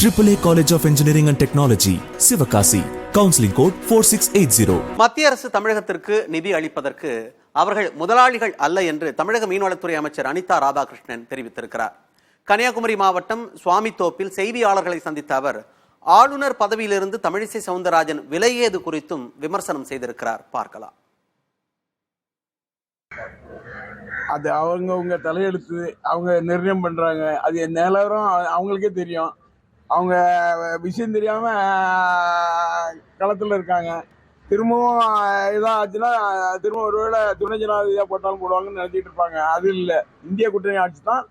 AAA College of Engineering and Technology, Sivakasi. Counseling code 4680. மத்திய அரசு தமிழகத்திற்கு நிதி அளிப்பதற்கு அவர்கள் முதலாளிகள் அல்ல என்று தமிழக மீன்வளத்துறை அமைச்சர் அனிதா ராதாகிருஷ்ணன் தெரிவித்திருக்கிறார். கன்னியாகுமரி மாவட்டம் சுவாமித்தோப்பில் செய்தியாளர்களை சந்தித்த அவர் ஆளுநர் பதவியிலிருந்து தமிழிசை சவுந்தரராஜன் விலகியது குறித்தும் விமர்சனம் செய்திருக்கிறார். பார்க்கலாம். அது அவங்க தலையெழுத்து, அவங்க நிர்ணயம் பண்றாங்க. அது நிலவரம் அவங்களுக்கே தெரியும். அவங்க விஷயம் தெரியாம களத்துல இருக்காங்க. திரும்பவும் இதாச்சுன்னா திரும்ப ஒருவேளை துணை ஜனாதிபதியா போட்டாலும் போடுவாங்கன்னு நினைச்சிட்டு இருப்பாங்க. அது இல்லை. இந்திய கூட்டணி ஆட்சி தான்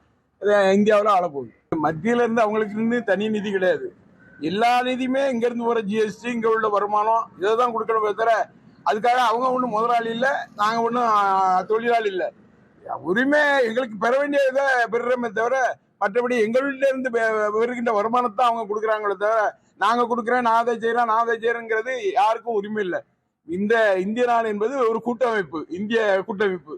இந்தியாவில் ஆளப்போகுது. மத்தியில இருந்து அவங்களுக்கு தனி நிதி கிடையாது. எல்லா நிதியுமே இங்க இருந்து போற ஜிஎஸ்டி, இங்க உள்ள வருமானம் இதை தான் கொடுக்கணுமே தவிர அதுக்காக அவங்க ஒன்றும் முதலாளி இல்லை, நாங்க ஒன்றும் தொழிலாளி இல்லை. உரிமை எங்களுக்கு பெற வேண்டிய இதை பெறுறமே தவிர மற்றபடி எங்கள்கிட்ட இருந்து வருகின்ற வருமானத்தை அவங்க கொடுக்குறாங்களே தவிர நாங்க கொடுக்குறேன், நான் அதை செய்யறேங்கிறது யாருக்கும் உரிமை இல்லை. இந்த இந்திய நாடு என்பது ஒரு கூட்டமைப்பு, இந்திய கூட்டமைப்பு.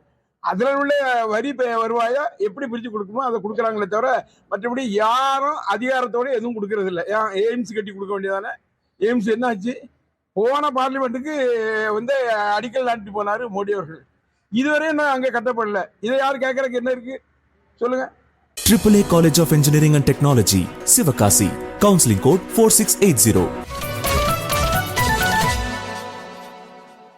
அதுல உள்ள வரி வருவாயா எப்படி பிரிச்சு கொடுக்கணுமோ அதை கொடுக்குறாங்களே தவிர மற்றபடி யாரும் அதிகாரத்தோட எதுவும் கொடுக்கறது இல்லை. எய்ம்ஸ் கட்டி கொடுக்க வேண்டியதானே. எய்ம்ஸ் என்ன ஆச்சு? போன பார்லிமெண்ட்டுக்கு அடிக்கல் நாட்டிட்டு போனாரு மோடி அவர்கள். இதுவரையும் நான் அங்க கட்டப்படல. இதை யாரு கேட்கறதுக்கு என்ன இருக்கு சொல்லுங்க. AAA College of Engineering and Technology, Sivakasi. Counseling code 4680.